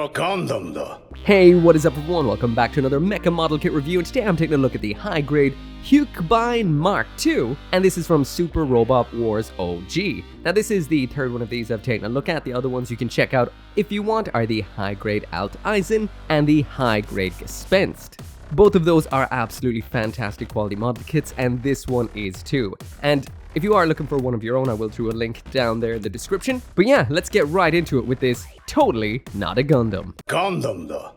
Gundam だ。 Hey, what is up everyone? Welcome back to another Mecha model kit review, and today I'm taking a look at the high-grade Huckebein Mk-II, and this is from Super Robot Wars OG. Now this is the third one of these I've taken a look at. The other ones you can check out if you want are the high-grade Alt Eisen and the high-grade Gespenst. Both of those are absolutely fantastic quality model kits, and this one is too. And if you are looking for one of your own, I will throw a link down there in the description. But yeah, let's get right into it with this totally not a Gundam. Gundam だ。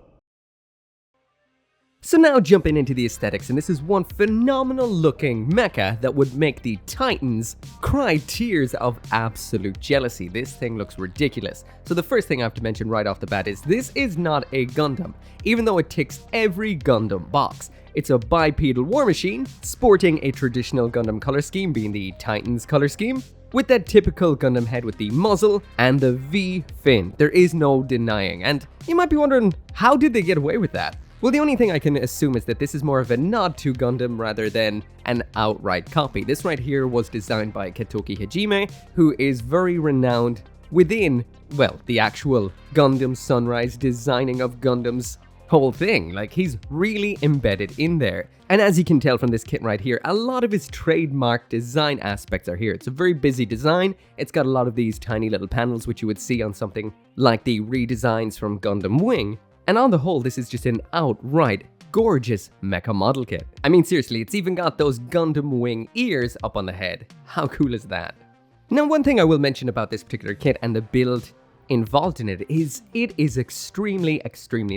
So now jumping into the aesthetics, and this is one phenomenal looking mecha that would make the Titans cry tears of absolute jealousy. This thing looks ridiculous. So the first thing I have to mention right off the bat is this is not a Gundam, even though it ticks every Gundam box. It's a bipedal war machine, sporting a traditional Gundam color scheme being the Titans color scheme, with that typical Gundam head with the muzzle and the V fin. There is no denying, and you might be wondering, how did they get away with that? Well, the only thing I can assume is that this is more of a nod to Gundam rather than an outright copy. This right here was designed by Ketoki Hajime, who is very renowned within, well, the actual Gundam Sunrise designing of Gundam's whole thing. Like, he's really embedded in there. And as you can tell from this kit right here, a lot of his trademark design aspects are here. It's a very busy design. It's got a lot of these tiny little panels which you would see on something like the redesigns from Gundam Wing. And on the whole, this is just an outright gorgeous mecha model kit. I mean, seriously, it's even got those Gundam Wing ears up on the head. How cool is that? Now, one thing I will mention about this particular kit and the build involved in it is extremely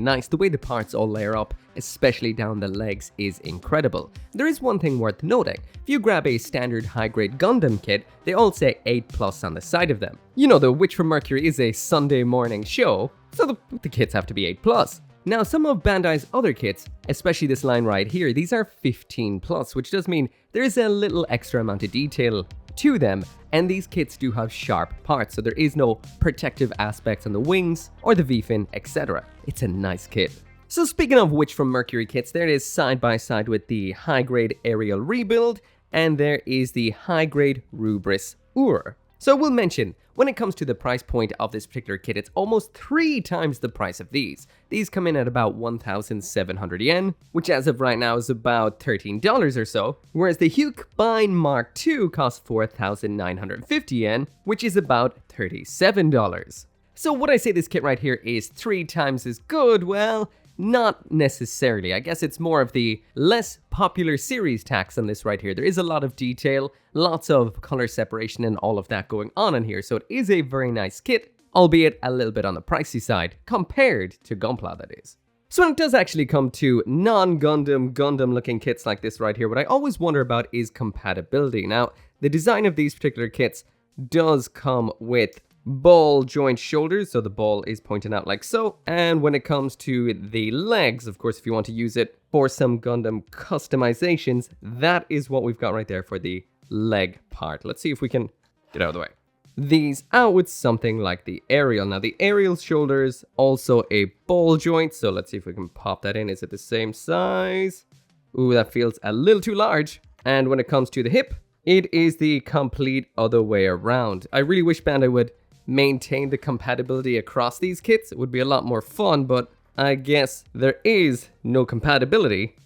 nice. The way the parts all layer up, especially down the legs, is incredible. There is one thing worth noting. If you grab a standard high-grade Gundam kit, they all say 8+ on the side of them. You know, the Witch from Mercury is a Sunday morning show, so the kits have to be 8+. Now, some of Bandai's other kits, especially this line right here, these are 15+, which does mean there is a little extra amount of detail to them, and these kits do have sharp parts, so there is no protective aspects on the wings or the V-fin, etc. It's a nice kit. So speaking of Witch from Mercury kits, there it is side by side with the high-grade Aerial Rebuild, and there is the high-grade Rubris Ur. So we'll mention, when it comes to the price point of this particular kit, it's almost 3 times the price of these. These come in at about 1,700 yen, which as of right now is about $13 or so, whereas the Huckebein Mk-II costs 4,950 yen, which is about $37. So would I say this kit right here is 3 times as good? Well, not necessarily. I guess it's more of the less popular series tax on this right here. There is a lot of detail, lots of color separation and all of that going on in here, so it is a very nice kit, albeit a little bit on the pricey side compared to Gunpla, that is. So when it does actually come to non-Gundam looking kits like this right here, what I always wonder about is compatibility. Now, the design of these particular kits does come with ball joint shoulders, so the ball is pointing out like so, and when it comes to the legs, of course, if you want to use it for some Gundam customizations, that is what we've got right there for the leg part. Let's see if we can get out of the way. These out with something like the aerial. Now the aerial shoulders, also a ball joint, so let's see if we can pop that in. Is it the same size? Ooh, that feels a little too large. And when it comes to the hip, it is the complete other way around. I really wish Bandai would maintain the compatibility across these kits. It would be a lot more fun, but I guess there is no compatibility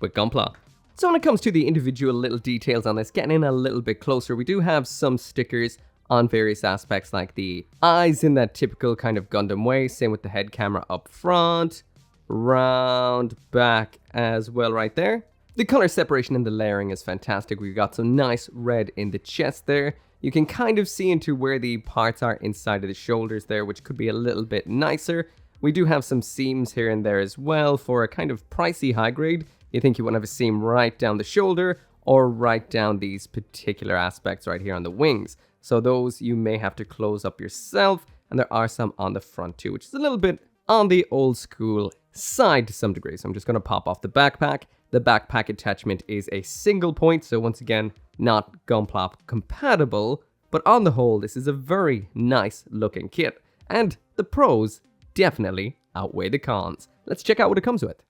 with Gunpla. So when it comes to the individual little details on this, getting in a little bit closer, we do have some stickers on various aspects, like the eyes in that typical kind of Gundam way, same with the head camera up front, round back as well right there. The color separation and the layering is fantastic. We've got some nice red in the chest there. You can kind of see into where the parts are inside of the shoulders there, which could be a little bit nicer. We do have some seams here and there as well for a kind of pricey high grade. You think you want to have a seam right down the shoulder or right down these particular aspects right here on the wings. So those you may have to close up yourself, and there are some on the front too, which is a little bit on the old school side to some degree. So I'm just going to pop off the backpack. The backpack attachment is a single point, so once again, not Gunpla compatible, but on the whole, this is a very nice looking kit, and the pros definitely outweigh the cons. Let's check out what it comes with.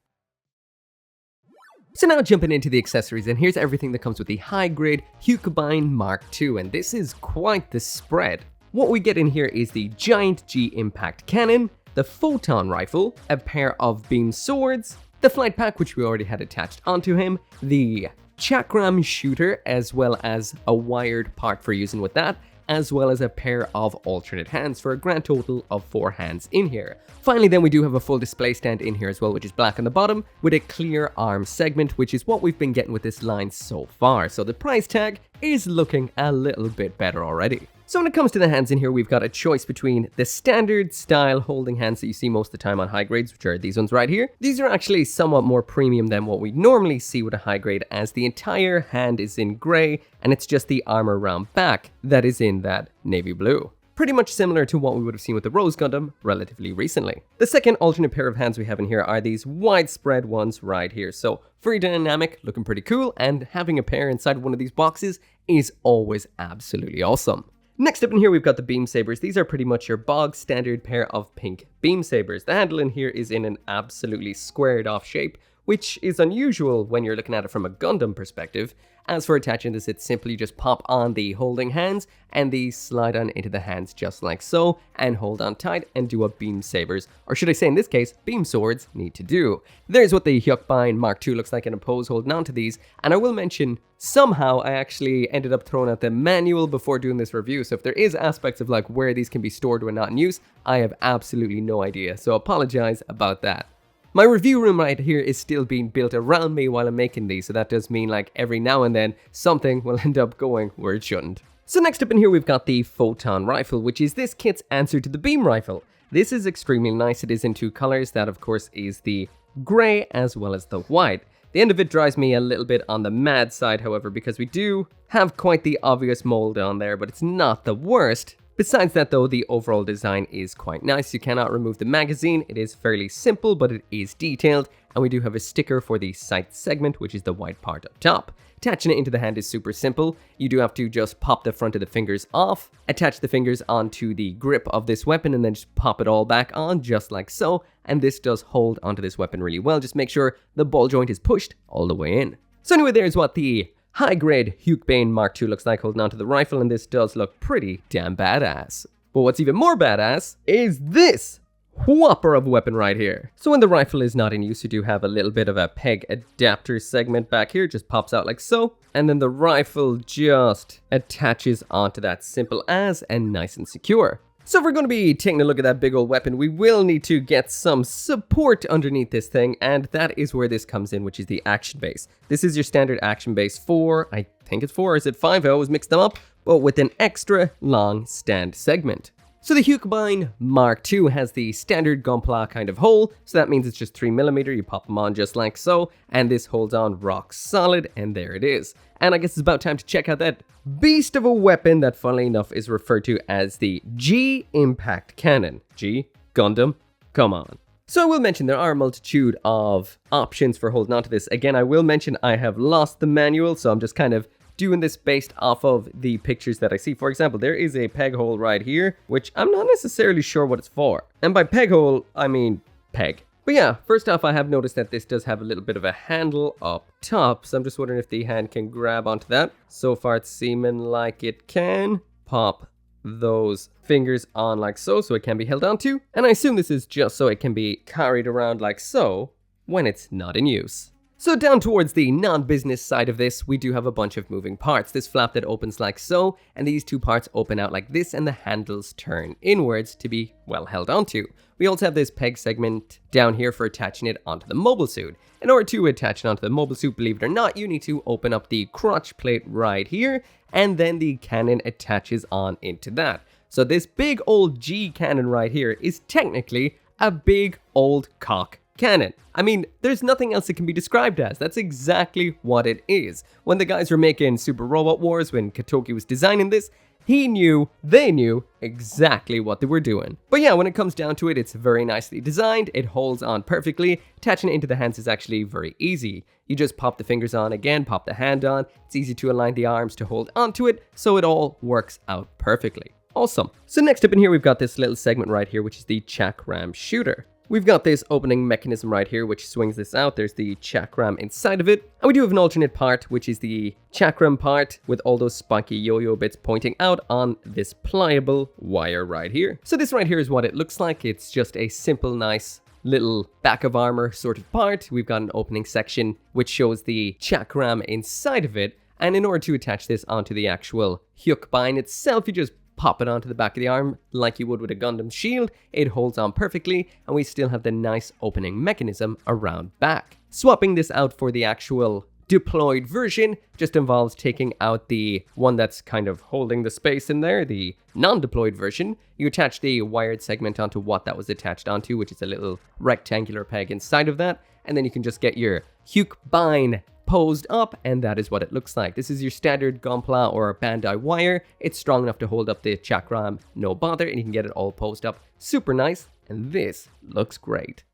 So now jumping into the accessories, and here's everything that comes with the high-grade Huckebein Mk-II, and this is quite the spread. What we get in here is the giant G impact cannon, the Photon Rifle, a pair of beam swords, the flight pack which we already had attached onto him, the Chakram shooter as well as a wired part for using with that, as well as a pair of alternate hands for a grand total of 4 hands in here. Finally then we do have a full display stand in here as well, which is black on the bottom with a clear arm segment, which is what we've been getting with this line so far. So the price tag is looking a little bit better already. So when it comes to the hands in here, we've got a choice between the standard style holding hands that you see most of the time on high grades, which are these ones right here. These are actually somewhat more premium than what we normally see with a high grade, as the entire hand is in grey and it's just the armor around back that is in that navy blue. Pretty much similar to what we would have seen with the Rose Gundam relatively recently. The second alternate pair of hands we have in here are these widespread ones right here. So very dynamic, looking pretty cool, and having a pair inside one of these boxes is always absolutely awesome. Next up in here, we've got the beam sabers. These are pretty much your bog standard pair of pink beam sabers. The handle in here is in an absolutely squared off shape, which is unusual when you're looking at it from a Gundam perspective. As for attaching this, it's simply just pop on the holding hands and these slide on into the hands just like so, and hold on tight and do what beam sabers, or should I say in this case, beam swords, need to do. There's what the Huckebein Mk-II looks like in a pose holding on to these, and I will mention, somehow I actually ended up throwing out the manual before doing this review, so if there is aspects of like where these can be stored when not in use, I have absolutely no idea, so apologize about that. My review room right here is still being built around me while I'm making these, so that does mean like every now and then something will end up going where it shouldn't. So next up in here we've got the Photon Rifle, which is this kit's answer to the beam rifle. This is extremely nice. It is in 2 colors. That of course is the grey as well as the white. The end of it drives me a little bit on the mad side, however, because we do have quite the obvious mold on there, but it's not the worst. Besides that though, the overall design is quite nice. You cannot remove the magazine. It is fairly simple, but it is detailed. And we do have a sticker for the sight segment, which is the white part up top. Attaching it into the hand is super simple. You do have to just pop the front of the fingers off, attach the fingers onto the grip of this weapon, and then just pop it all back on just like so. And this does hold onto this weapon really well. Just make sure the ball joint is pushed all the way in. So anyway, there's what the high-grade Huckebein Mk-II looks like holding onto the rifle, and this does look pretty damn badass. But what's even more badass is this whopper of a weapon right here. So when the rifle is not in use, you do have a little bit of a peg adapter segment back here, just pops out like so, and then the rifle just attaches onto that, simple as and nice and secure. So if we're going to be taking a look at that big old weapon, we will need to get some support underneath this thing, and that is where this comes in, which is the action base. This is your standard action base 4, I think it's 4, or is it 5? I always mix them up, but with an extra long stand segment. So the Huckebein Mk-II has the standard Gunpla kind of hole, so that means it's just 3mm, you pop them on just like so, and this holds on rock solid, and there it is. And I guess it's about time to check out that beast of a weapon that funnily enough is referred to as the G Impact Cannon. G? Gundam? Come on. So I will mention there are a multitude of options for holding on to this. Again, I will mention I have lost the manual, so I'm just kind of doing this based off of the pictures that I see. For example, there is a peg hole right here, which I'm not necessarily sure what it's for. And by peg hole, I mean peg. But yeah, first off, I have noticed that this does have a little bit of a handle up top, so I'm just wondering if the hand can grab onto that. So far, it's seeming like it can. Pop those fingers on like so it can be held onto. And I assume this is just so it can be carried around like so when it's not in use. So down towards the non-business side of this, we do have a bunch of moving parts. This flap that opens like so, and these 2 parts open out like this, and the handles turn inwards to be well held onto. We also have this peg segment down here for attaching it onto the mobile suit. In order to attach it onto the mobile suit, believe it or not, you need to open up the crotch plate right here, and then the cannon attaches on into that. So this big old G cannon right here is technically a big old cock cannon. I mean, there's nothing else it can be described as. That's exactly what it is. When the guys were making Super Robot Wars, when Katoki was designing this, they knew exactly what they were doing. But yeah, when it comes down to it, it's very nicely designed. It holds on perfectly. Attaching it into the hands is actually very easy. You just pop the fingers on again, pop the hand on. It's easy to align the arms to hold onto it, so it all works out perfectly. Awesome. So next up in here, we've got this little segment right here, which is the Chakram shooter. We've got this opening mechanism right here, which swings this out. There's the chakram inside of it. And we do have an alternate part, which is the chakram part with all those spiky yo-yo bits pointing out on this pliable wire right here. So this right here is what it looks like. It's just a simple, nice little back of armor sort of part. We've got an opening section, which shows the chakram inside of it. And in order to attach this onto the actual Huckebein itself, you just pop it onto the back of the arm like you would with a Gundam shield. It holds on perfectly, and we still have the nice opening mechanism around back. Swapping this out for the actual deployed version just involves taking out the one that's kind of holding the space in there, the non-deployed version. You attach the wired segment onto what that was attached onto, which is a little rectangular peg inside of that, and then you can just get your Huckebein posed up, and that is what it looks like. This is your standard Gunpla or Bandai wire. It's strong enough to hold up the chakram, no bother, and you can get it all posed up. Super nice, and this looks great.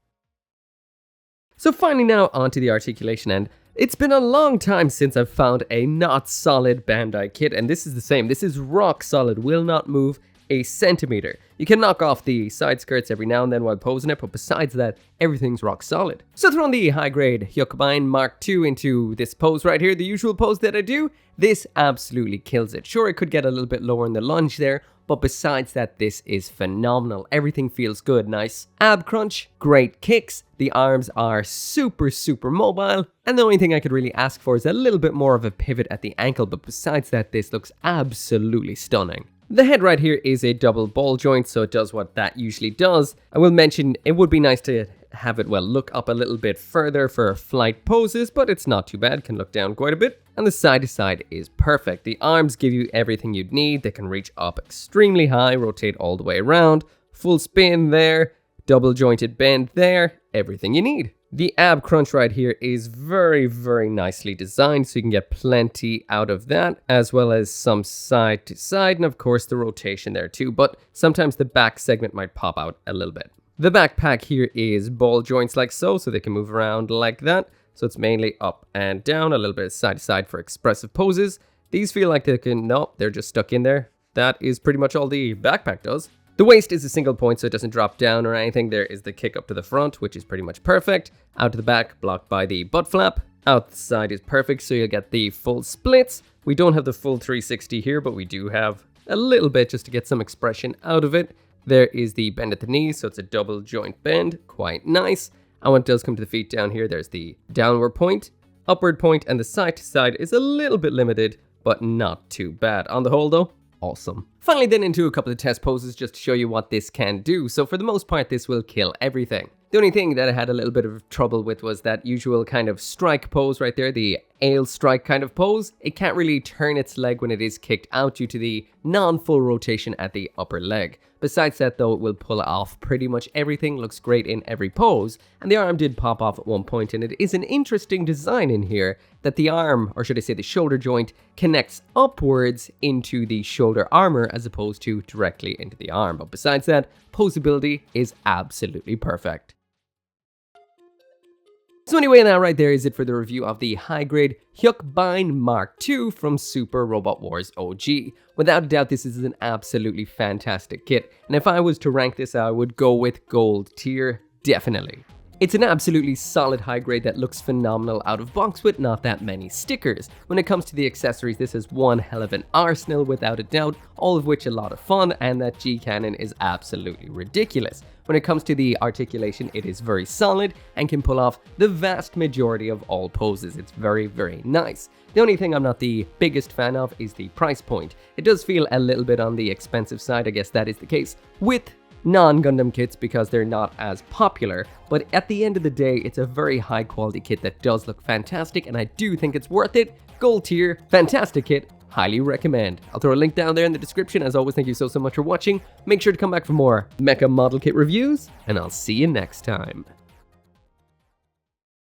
So finally now onto the articulation end. It's been a long time since I've found a not solid Bandai kit, and this is the same. This is rock solid, will not move a centimeter. You can knock off the side skirts every now and then while posing it, but besides that, everything's rock solid. So throwing the high-grade Huckebein Mk-II into this pose right here, the usual pose that I do, this absolutely kills it. Sure, it could get a little bit lower in the lunge there, but besides that, this is phenomenal. Everything feels good. Nice ab crunch, great kicks, the arms are super mobile, and the only thing I could really ask for is a little bit more of a pivot at the ankle, but besides that, this looks absolutely stunning. The head right here is a double ball joint, so it does what that usually does. I will mention it would be nice to have it, well, look up a little bit further for flight poses, but it's not too bad, can look down quite a bit. And the side to side is perfect. The arms give you everything you'd need. They can reach up extremely high, rotate all the way around, full spin there, double jointed bend there, everything you need. The ab crunch right here is very nicely designed, so you can get plenty out of that, as well as some side to side, and of course the rotation there too, but sometimes the back segment might pop out a little bit. The backpack here is ball joints like so they can move around like that, so it's mainly up and down, a little bit side to side for expressive poses. These feel like they can, no, they're just stuck in there. That is pretty much all the backpack does. The waist is a single point, so it doesn't drop down or anything. There is the kick up to the front, which is pretty much perfect. Out to the back, blocked by the butt flap. Out the side is perfect, so you'll get the full splits. We don't have the full 360 here, but we do have a little bit just to get some expression out of it. There is the bend at the knees, so it's a double joint bend, quite nice. And when it does come to the feet down here, there's the downward point, upward point, and the side to side is a little bit limited, but not too bad. On the whole though, awesome. Finally then into a couple of test poses just to show you what this can do. So for the most part, this will kill everything. The only thing that I had a little bit of trouble with was that usual kind of strike pose right there, the ale strike kind of pose. It can't really turn its leg when it is kicked out due to the non-full rotation at the upper leg. Besides that though, it will pull off pretty much everything, looks great in every pose, and the arm did pop off at one point, and it is an interesting design in here that the arm, or should I say the shoulder joint, connects upwards into the shoulder armor as opposed to directly into the arm. But besides that, posability is absolutely perfect. So anyway, that right there is it for the review of the high-grade Huckebein Mk-II from Super Robot Wars OG. Without a doubt, this is an absolutely fantastic kit, and if I was to rank this, I would go with gold tier, definitely. It's an absolutely solid high grade that looks phenomenal out of box with not that many stickers. When it comes to the accessories, this is one hell of an arsenal without a doubt, all of which a lot of fun, and that G-cannon is absolutely ridiculous. When it comes to the articulation, it is very solid and can pull off the vast majority of all poses. It's very nice. The only thing I'm not the biggest fan of is the price point. It does feel a little bit on the expensive side. I guess that is the case with non-Gundam kits because they're not as popular, but at the end of the day, it's a very high quality kit that does look fantastic, and I do think it's worth it. Gold tier, fantastic kit, highly recommend. I'll throw a link down there in the description. As always, thank you so much for watching. Make sure to come back for more Mecha model kit reviews, and I'll see you next time.